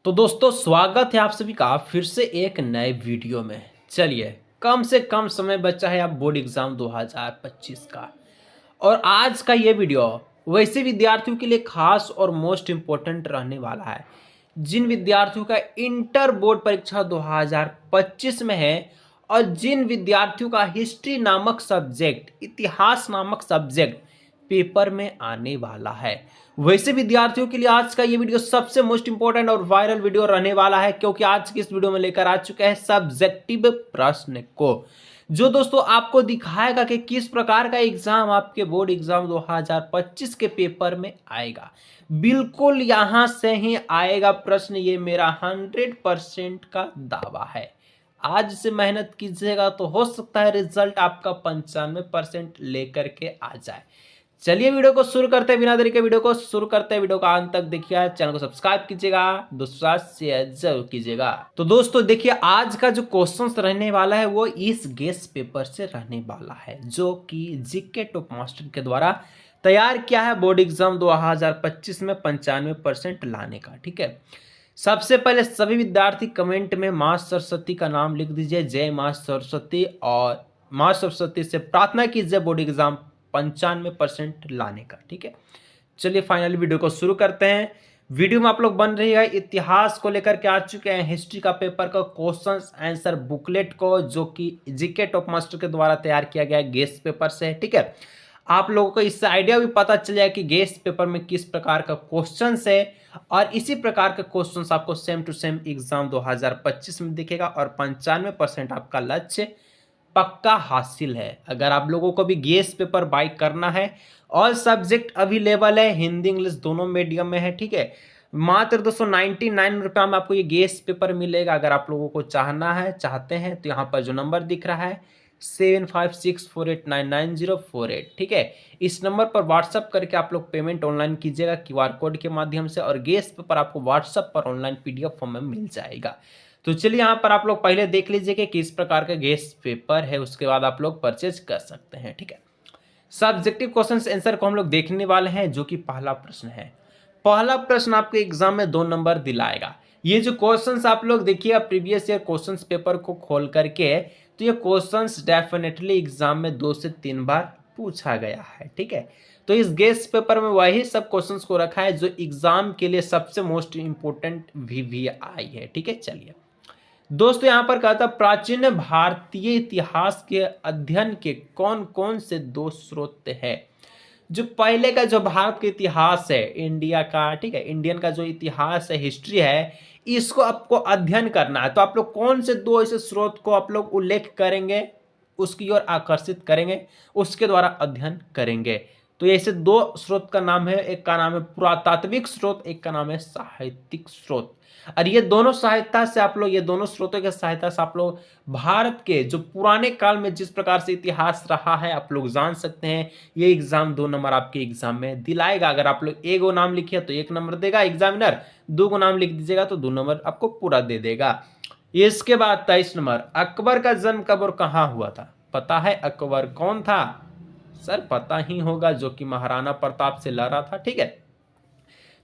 तो दोस्तों स्वागत है आप सभी का फिर से एक नए वीडियो में। चलिए, कम से कम समय बचा है अब बोर्ड एग्जाम 2025 का। और आज का ये वीडियो वैसे विद्यार्थियों के लिए खास और मोस्ट इम्पोर्टेंट रहने वाला है जिन विद्यार्थियों का इंटर बोर्ड परीक्षा 2025 में है और जिन विद्यार्थियों का हिस्ट्री नामक सब्जेक्ट, इतिहास नामक सब्जेक्ट पेपर में आने वाला है। वैसे विद्यार्थियों के लिए आज का ये वीडियो सबसे मोस्ट इंपॉर्टेंट और वायरल वीडियो रहने वाला है, क्योंकि आज की इस वीडियो में लेकर आ चुके हैं सब्जेक्टिव प्रश्न को, जो दोस्तों आपको दिखाएगा कि किस प्रकार का एग्जाम आपके बोर्ड एग्जाम 2025 के पेपर में आएगा। बिल्कुल यहां से ही आएगा प्रश्न, ये मेरा 100% का दावा है। आज से मेहनत कीजिएगा तो हो सकता है रिजल्ट आपका 95% लेकर के आ जाए। चलिए वीडियो को शुरू करते हैं, बिना देरी के वीडियो को शुरू करते हैं। वीडियो का अंत तक देखिए, चैनल को सब्सक्राइब कीजिएगा, दूसरा शेयर जरूर कीजिएगा। तो दोस्तों देखिए, आज का जो क्वेश्चन रहने वाला है वो इस गेस पेपर से रहने वाला है, जो कि जीके टॉप मास्टर के द्वारा तैयार किया है बोर्ड एग्जाम 2025 में 95% लाने का। ठीक है, सबसे पहले सभी विद्यार्थी कमेंट में माँ सरस्वती का नाम लिख दीजिए, जय माँ सरस्वती, और माँ सरस्वती से प्रार्थना कीजिए बोर्ड एग्जाम 95% लाने का। ठीक है, चलिए फाइनली वीडियो को शुरू करते हैं। वीडियो में आप लोग बन रही है इतिहास को लेकर के आ चुके हैं, हिस्ट्री का पेपर का क्वेश्चंस आंसर बुकलेट को, जो कि जीके टॉप मास्टर के द्वारा तैयार किया गया है गेस पेपर से। ठीक है, आप लोगों को इससे आइडिया भी पता चल जाए कि गेस पेपर में किस प्रकार का क्वेश्चंस है, और इसी प्रकार का क्वेश्चंस आपको सेम टू सेम एग्जाम 2025 में दिखेगा और 95% आपका लक्ष्य पक्का हासिल है। अगर आप लोगों को भी गेस पेपर बाय करना है, ऑल सब्जेक्ट अवेलेबल है, हिंदी इंग्लिश दोनों मीडियम में है। ठीक है, मात्र 299 रुपया में आपको ये गेस पेपर मिलेगा। अगर आप लोगों को चाहते हैं तो यहाँ पर जो नंबर दिख रहा है 7564899048, ठीक है, इस नंबर पर व्हाट्सअप करके आप लोग पेमेंट ऑनलाइन कीजिएगा क्यूआर कोड के माध्यम से, और गेस पेपर आपको व्हाट्सअप पर ऑनलाइन पीडीएफ फॉर्म में मिल जाएगा। तो चलिए यहाँ पर आप लोग पहले देख लीजिए कि किस प्रकार का गेस पेपर है, उसके बाद आप लोग परचेज कर सकते हैं। ठीक है, सब्जेक्टिव क्वेश्चन आंसर को हम लोग देखने वाले हैं, जो कि पहला प्रश्न है। पहला प्रश्न आपके एग्जाम में 2 नंबर दिलाएगा। ये जो क्वेश्चंस आप लोग देखिए प्रीवियस ईयर क्वेश्चंस पेपर को खोल करके, तो ये क्वेश्चंस डेफिनेटली एग्जाम में 2 से 3 बार पूछा गया है। ठीक है, तो इस गेस पेपर में वही सब क्वेश्चंस को रखा है जो एग्जाम के लिए सबसे मोस्ट इंपोर्टेंट VVI है। ठीक है, चलिए दोस्तों यहाँ पर कहता प्राचीन भारतीय इतिहास के अध्ययन के कौन कौन से 2 स्रोत है। जो पहले का जो भारत का इतिहास है इंडिया का, ठीक है, इंडियन का जो इतिहास है, हिस्ट्री है, इसको आपको अध्ययन करना है, तो आप लोग कौन से 2 ऐसे स्रोत को आप लोग उल्लेख करेंगे, उसकी ओर आकर्षित करेंगे, उसके द्वारा अध्ययन करेंगे। तो ऐसे 2 स्रोत का नाम है, एक का नाम है पुरातात्विक स्रोत, एक का नाम है साहित्यिक स्रोत। और ये दोनों सहायता से आप लोग, ये दोनों स्रोतों की सहायता से आप लोग भारत के जो पुराने काल में जिस प्रकार से इतिहास रहा है आप लोग जान सकते हैं। ये एग्जाम 2 नंबर आपके एग्जाम में दिलाएगा। अगर आप लोग 1 नाम लिखिए तो 1 नंबर देगा एग्जामिनर, 2 नाम लिख दीजिएगा तो 2 नंबर आपको पूरा दे देगा। इसके बाद 23 नंबर, अकबर का जन्म कब और कहाँ हुआ था। पता है अकबर कौन था? सर पता ही होगा, जो कि महाराणा प्रताप से लड़ा था। ठीक है,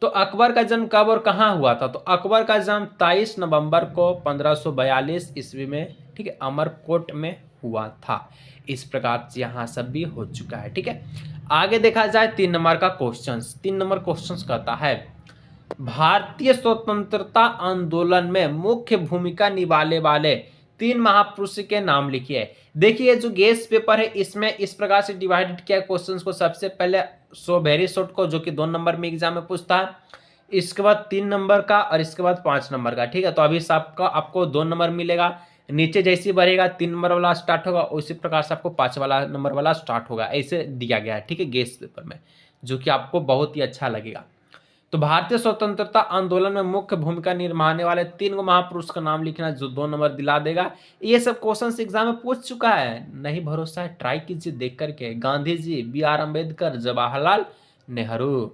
तो अकबर का जन्म कब और कहाँ हुआ था? तो अकबर का जन्म 23 नवंबर को 1542 ईस्वी में, ठीक है, अमरकोट में हुआ था। इस प्रकार से यहाँ सब भी हो चुका है। ठीक है, आगे देखा जाए 3 नंबर का क्वेश्चन। 3 नंबर क्वेश्चन कहता है भारतीय स्वतंत्रता आंदोलन में मुख्य भूमिका निभाने वाले 3 महापुरुष के नाम लिखिए। देखिए जो गेस पेपर है इसमें इस प्रकार से डिवाइडेड किया क्वेश्चंस को। सबसे पहले वेरी शॉर्ट को, जो कि 2 नंबर में एग्जाम में पूछता है, इसके बाद 3 नंबर का, और इसके बाद 5 नंबर का। ठीक है, तो अभी सबका आपको 2 नंबर मिलेगा, नीचे जैसे बढ़ेगा 3 नंबर वाला स्टार्ट होगा, उसी प्रकार से आपको 5 वाला नंबर वाला स्टार्ट होगा, ऐसे दिया गया है। ठीक है, गेस पेपर में, जो कि आपको बहुत ही अच्छा लगेगा। तो भारतीय स्वतंत्रता आंदोलन में मुख्य भूमिका निभाने वाले 3 महापुरुष का नाम लिखना, जो 2 नंबर दिला देगा। ये सब क्वेश्चन एग्जाम में पूछ चुका है, नहीं भरोसा है ट्राई कीजिए देख करके। गांधी जी, BR अम्बेडकर, जवाहरलाल नेहरू।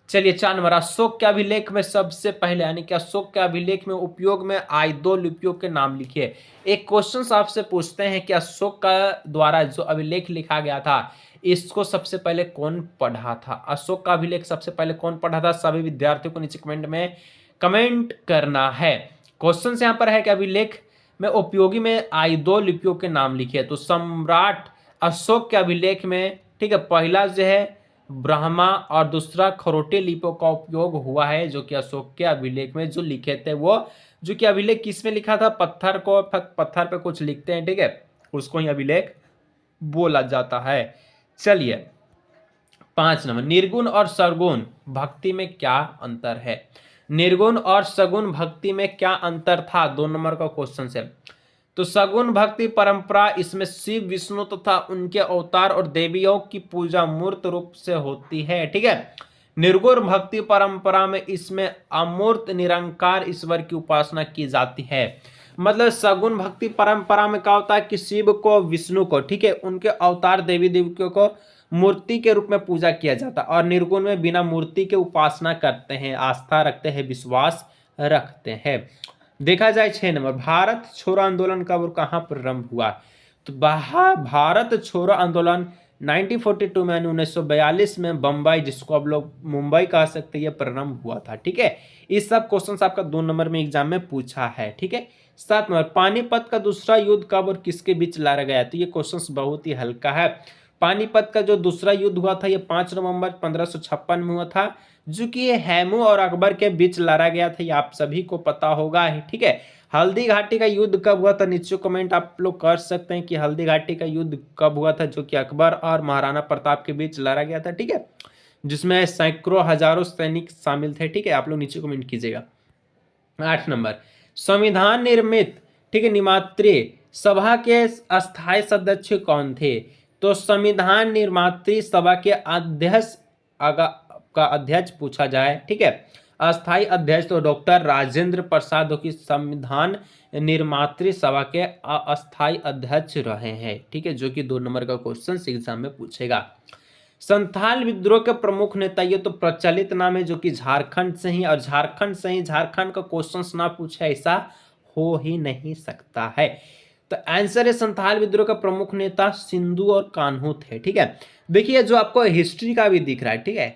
चलिए 4 नंबर, अशोक के अभिलेख में सबसे पहले, यानी कि अशोक के अभिलेख में उपयोग में आए 2 लिपियों के नाम लिखिए। एक क्वेश्चन आपसे पूछते हैं कि अशोक का द्वारा जो अभिलेख लिखा गया था, इसको सबसे पहले कौन पढ़ा था? अशोक का अभिलेख सबसे पहले कौन पढ़ा था? सभी विद्यार्थियों को नीचे कमेंट में कमेंट करना है। क्वेश्चन यहाँ पर है कि अभिलेख में उपयोगी में आई दो लिपियों के नाम लिखे। तो सम्राट अशोक के अभिलेख में, ठीक है, पहला जो है ब्राह्मा और दूसरा खरोटे लिपियों का उपयोग हुआ है, जो कि अशोक के अभिलेख में जो लिखे थे वो, जो कि अभिलेख किस में लिखा था, पत्थर को, पत्थर पे कुछ लिखते हैं, ठीक है, उसको ही अभिलेख बोला जाता है। चलिए 5 नंबर, निर्गुण और सगुण भक्ति में क्या अंतर है। निर्गुण और सगुण भक्ति में क्या अंतर था, 2 नंबर का क्वेश्चन से। तो सगुण भक्ति परंपरा, इसमें शिव विष्णु तथा उनके अवतार और देवियों की पूजा मूर्त रूप से होती है, ठीक है। निर्गुण भक्ति परंपरा में इसमें अमूर्त निरंकार ईश्वर की उपासना की जाती है। मतलब सगुण भक्ति परंपरा में क्या होता है कि शिव को, विष्णु को, ठीक है, उनके अवतार देवी देवताओं को मूर्ति के रूप में पूजा किया जाता है, और निर्गुण में बिना मूर्ति के उपासना करते हैं, आस्था रखते हैं, विश्वास रखते हैं। देखा जाए 6 नंबर, भारत छोड़ो आंदोलन कब और कहाँ प्रारंभ हुआ। तो भारत छोड़ो आंदोलन 1942 में, 1942 में बम्बई, जिसको आप लोग मुंबई कह सकते हैं, प्रारंभ हुआ था, ठीक है। इस सब क्वेश्चन आपका 2 नंबर में एग्जाम में पूछा है, ठीक है। 7 नंबर, पानीपत का दूसरा युद्ध कब और किसके बीच लड़ा गया। तो ये क्वेश्चन बहुत ही हल्का है। पानीपत का जो दूसरा युद्ध हुआ था, ये 5 नवंबर 1556 में हुआ था, जो कि ये हैमू और अकबर के बीच लड़ा गया था, ये आप सभी को पता होगा, ठीक है। हल्दी घाटी का युद्ध कब हुआ था, नीचे कमेंट आप लोग कर सकते हैं कि हल्दी घाटी का युद्ध कब हुआ था, जो कि अकबर और महाराणा प्रताप के बीच लड़ा गया था, ठीक है, जिसमें सैकड़ों हजारों सैनिक शामिल थे, ठीक है। आप लोग नीचे कमेंट कीजिएगा। 8 नंबर, संविधान निर्मित, ठीक है, निमात्री सभा के अस्थायी सदस्य कौन थे। तो संविधान निर्मात्री सभा के अध्यक्ष का अध्यक्ष पूछा जाए, ठीक है, अस्थायी अध्यक्ष तो डॉक्टर राजेंद्र प्रसाद हो कि संविधान निर्मात्री सभा के अस्थायी अध्यक्ष रहे हैं, ठीक है, जो कि 2 नंबर का क्वेश्चन एग्जाम में पूछेगा। संथाल विद्रोह के प्रमुख नेता, ये तो प्रचलित नाम है, जो कि झारखंड से ही, और झारखंड से ही, झारखंड का क्वेश्चन ना पूछे ऐसा हो ही नहीं सकता है। तो आंसर है संथाल विद्रोह का प्रमुख नेता सिंधु और कान्हू थे, ठीक है। देखिए जो आपको हिस्ट्री का भी दिख रहा है, ठीक है,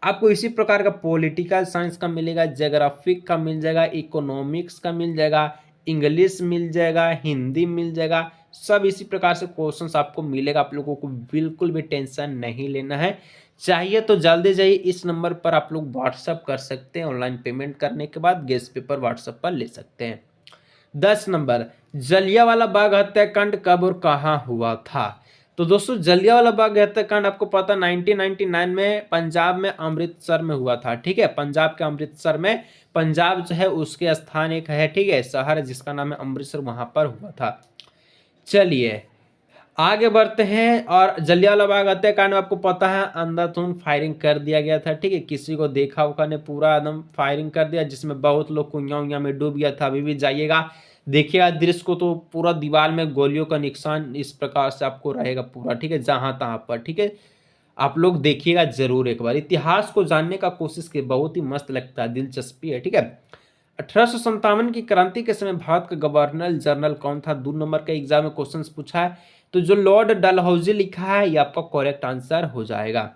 आपको इसी प्रकार का पॉलिटिकल साइंस का मिलेगा, ज्योग्राफिक का मिल जाएगा, इकोनॉमिक्स का मिल जाएगा, इंग्लिश मिल जाएगा, हिंदी मिल जाएगा, सब इसी प्रकार से क्वेश्चंस आपको मिलेगा। आप लोगों को बिल्कुल भी टेंशन नहीं लेना है। चाहिए तो जल्दी जाइए, इस नंबर पर आप लोग व्हाट्सअप कर सकते हैं, ऑनलाइन पेमेंट करने के बाद गेस्ट पेपर व्हाट्सअप पर ले सकते हैं। 10 नंबर, जलियांवाला बाग हत्याकांड कब और कहाँ हुआ था। तो दोस्तों जलियांवाला बाग हत्याकांड आपको पता 1999 में पंजाब में अमृतसर में हुआ था, ठीक है, पंजाब के अमृतसर में, पंजाब जो है उसके स्थान एक है, ठीक है, शहर जिसका नाम है अमृतसर, वहां पर हुआ था। चलिए आगे बढ़ते हैं। और जलियांवाला बाग हत्याकांड में आपको पता है अंधाधुंध फायरिंग कर दिया गया था, ठीक है, किसी को देखा होगा ने पूरा एकदम फायरिंग कर दिया, जिसमें बहुत लोग कुइयां उइयां में डूब गया था। अभी भी जाइएगा देखिएगा दृश्य को, तो पूरा दीवार में गोलियों का निशान इस प्रकार से आपको रहेगा पूरा, ठीक है, जहां तहां पर, ठीक है। आप लोग देखिएगा जरूर एक बार, इतिहास को जानने का कोशिश की, बहुत ही मस्त लगता है, दिलचस्पी है, ठीक है। 1857 की क्रांति के समय भारत का गवर्नर जनरल कौन था। 2 नंबर का एग्जाम में क्वेश्चन पूछा है, तो जो लॉर्ड डलहौजी लिखा है ये आपका करेक्ट आंसर हो जाएगा।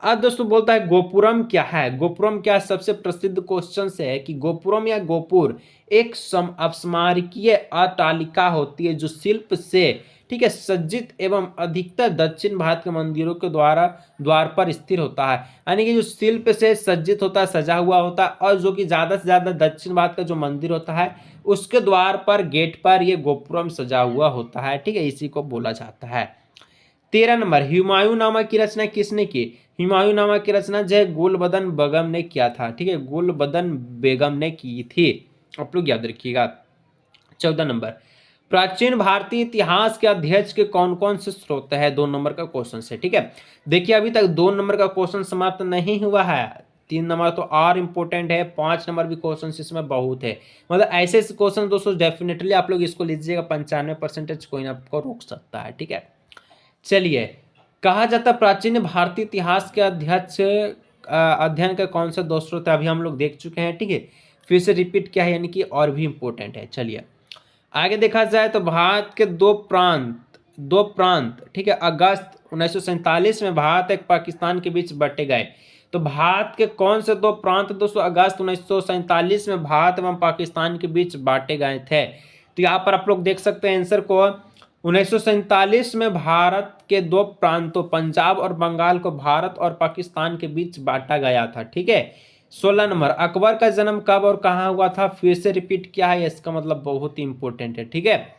अब दोस्तों बोलता है गोपुरम क्या है। गोपुरम क्या है, सबसे प्रसिद्ध क्वेश्चन से है कि गोपुरम या गोपुर एक अपस्मारकीय अट्टालिका होती है जो शिल्प से, ठीक है, सज्जित एवं अधिकतर दक्षिण भारत के मंदिरों के द्वार पर स्थिर होता है। यानी कि जो शिल्प से सज्जित होता है, सजा हुआ होता है, और जो कि ज्यादा से ज्यादा दक्षिण भारत का जो मंदिर होता है उसके द्वार पर, गेट पर ये गोपुरम सजा हुआ होता है, ठीक है, इसी को बोला जाता है। 13 नंबर, हुमायूंनामा की रचना किसने की। हुमायूंनामा की रचना जो है गुलबदन बेगम ने किया था, ठीक है, गुलबदन बेगम ने की थी, आप लोग याद रखिएगा। 14 नंबर, प्राचीन भारतीय इतिहास के अध्यक्ष के कौन कौन से स्रोत है। 2 नंबर का क्वेश्चन है, ठीक है। देखिए अभी तक 2 नंबर का क्वेश्चन समाप्त नहीं हुआ है, 3 नंबर तो और इम्पोर्टेंट है, 5 नंबर भी क्वेश्चन इसमें बहुत है। मतलब ऐसे क्वेश्चन दोस्तों डेफिनेटली आप लोग इसको लीजिएगा, 95% कोई ना आपको रोक सकता है, ठीक है। चलिए कहा जाता प्राचीन भारतीय इतिहास के अध्यक्ष अध्ययन का कौन सा 2 स्रोत है, अभी हम लोग देख चुके हैं, ठीक है, फिर से रिपीट क्या है, यानी कि और भी इम्पोर्टेंट है। चलिए आगे देखा जाए तो भारत के दो प्रांत, ठीक है, अगस्त 1947 में भारत एक पाकिस्तान के बीच बटे गए। तो भारत के कौन से दो प्रांत दोस्तों अगस्त 1947 में भारत एवं पाकिस्तान के बीच बांटे गए थे? तो यहाँ पर आप लोग देख सकते हैं आंसर को, 1947 में भारत के दो प्रांतों पंजाब और बंगाल को भारत और पाकिस्तान के बीच बांटा गया था। ठीक है। 16 नंबर, अकबर का जन्म कब और कहाँ हुआ था? फिर से रिपीट किया है, इसका मतलब बहुत ही इंपॉर्टेंट है। ठीक है।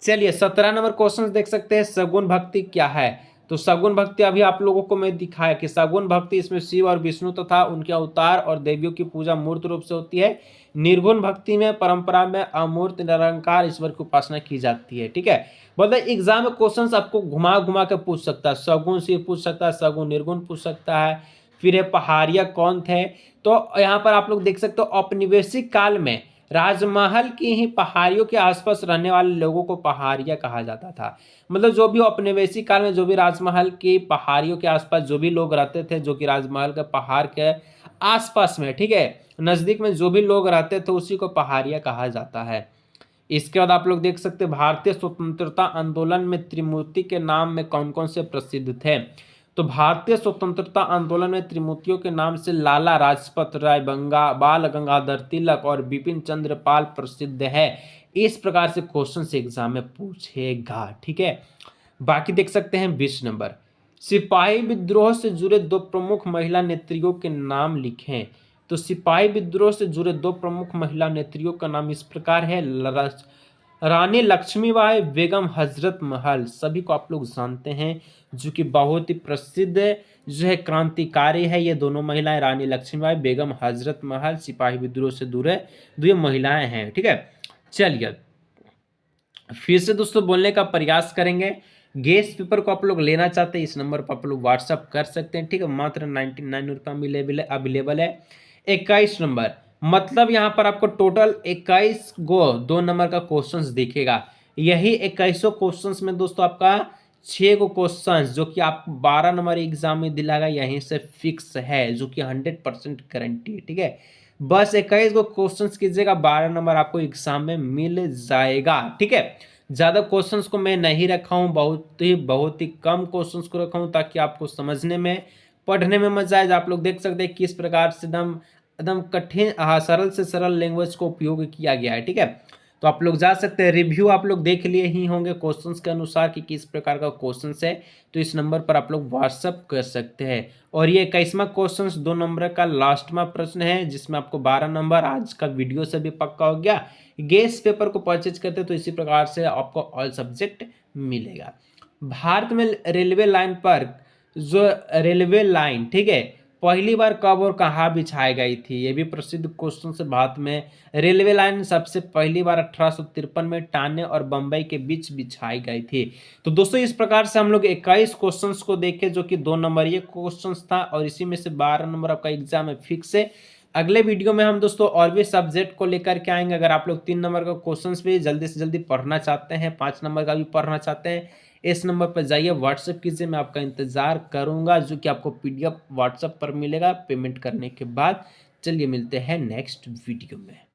चलिए 17 नंबर क्वेश्चन देख सकते हैं, सगुन भक्ति क्या है? तो सगुन भक्ति अभी आप लोगों को मैं दिखाया कि सगुन भक्ति इसमें शिव और विष्णु तथा उनके अवतार और देवियों की पूजा मूर्त रूप से होती है। निर्गुण भक्ति में परंपरा में अमूर्त निरंकार ईश्वर की उपासना की जाती है। ठीक है। मतलब एग्जाम में क्वेश्चन आपको घुमा घुमा के पूछ सकता है, सगुन शिव पूछ सकता है, सगुन निर्गुण पूछ सकता है, फिर ये पहाड़िया कौन थे। तो यहाँ पर आप लोग देख सकते हो, औपनिवेशिक काल में राजमहल की ही पहाड़ियों के आसपास रहने वाले लोगों को पहाड़िया कहा जाता था। मतलब जो भी औपनिवेशिक काल में जो भी राजमहल की पहाड़ियों के आसपास जो भी लोग रहते थे, जो कि राजमहल के पहाड़ के आसपास में, ठीक है, नजदीक में जो भी लोग रहते थे उसी को पहाड़िया कहा जाता है। इसके बाद आप लोग देख सकते हैं, भारतीय स्वतंत्रता आंदोलन में त्रिमूर्ति के नाम में कौन कौन से प्रसिद्ध थे? तो भारतीय स्वतंत्रता आंदोलन में त्रिमूर्तियों के नाम से लाला लाजपत राय, बाल गंगाधर तिलक और बिपिन चंद्र पाल प्रसिद्ध है। इस प्रकार से क्वेश्चन से एग्जाम में पूछेगा। ठीक है। बाकी देख सकते हैं 20 नंबर, सिपाही विद्रोह से जुड़े दो प्रमुख महिला नेत्रियों के नाम लिखें। तो सिपाही विद्रोह से जुड़े दो प्रमुख महिला नेत्रियों का नाम इस प्रकार है, रानी लक्ष्मीबाई, बेगम हजरत महल। सभी को आप लोग जानते हैं, जो कि बहुत ही प्रसिद्ध जो है क्रांतिकारी है। ये दोनों महिलाएं रानी लक्ष्मीबाई, बेगम हजरत महल, सिपाही विद्रोह से जुड़े दो महिलाएं हैं। ठीक है। चलिए फिर से दोस्तों बोलने का प्रयास करेंगे। गेस्ट पेपर को आप लोग लेना चाहते हैं, इस नंबर पर आप लोग व्हाट्सअप कर सकते हैं। ठीक है। मात्र 99 रुपये अवेलेबल है। 21 नंबर, मतलब यहाँ पर आपको टोटल 21 गो 2 नंबर का क्वेश्चंस दिखेगा। यही 21 क्वेश्चंस में दोस्तों आपका 6 गो क्वेश्चंस जो कि आप 12 नंबर एग्जाम में दिलाएगा, यहीं से फिक्स है, जो कि 100% गारंटी है। ठीक है। बस 21 गो क्वेश्चंस कीजिएगा, 12 नंबर आपको एग्जाम में मिल जाएगा। ठीक है। ज़्यादा क्वेश्चंस को मैं नहीं रखा हूँ, बहुत ही कम क्वेश्चंस को रखा हूँ, ताकि आपको समझने में पढ़ने में मजा आए। आप लोग देख सकते हैं किस प्रकार से एकदम एकदम कठिन सरल से सरल लैंग्वेज को उपयोग किया गया है। ठीक है। तो आप लोग जा सकते हैं, रिव्यू आप लोग देख लिए ही होंगे क्वेश्चंस के अनुसार कि किस प्रकार का क्वेश्चंस है। तो इस नंबर पर आप लोग व्हाट्सअप कर सकते हैं। और ये 21वां क्वेश्चन 2 नंबर का लास्टवा प्रश्न है, जिसमें आपको 12 नंबर आज का वीडियो से भी पक्का हो गया। गेस्ट पेपर को परचेज करते तो इसी प्रकार से आपको ऑल सब्जेक्ट मिलेगा। भारत में रेलवे लाइन पर जो रेलवे लाइन, ठीक है, पहली बार कब और कहाँ बिछाई गई थी? ये भी प्रसिद्ध क्वेश्चन से। भारत में रेलवे लाइन सबसे पहली बार 1853 में ठाणे और बंबई के बीच बिछाई गई थी। तो दोस्तों इस प्रकार से हम लोग 21 क्वेश्चंस को देखे, जो कि 2 नंबर ये क्वेश्चंस था, और इसी में से 12 नंबर आपका एग्जाम में फिक्स है। अगले वीडियो में हम दोस्तों और भी सब्जेक्ट को लेकर के आएंगे। अगर आप लोग 3 नंबर का क्वेश्चंस भी जल्दी से जल्दी पढ़ना चाहते हैं, 5 नंबर का भी पढ़ना चाहते हैं, इस नंबर पर जाइए, व्हाट्सएप कीजिए, मैं आपका इंतजार करूंगा, जो कि आपको PDF व्हाट्सएप पर मिलेगा पेमेंट करने के बाद। चलिए मिलते हैं नेक्स्ट वीडियो में।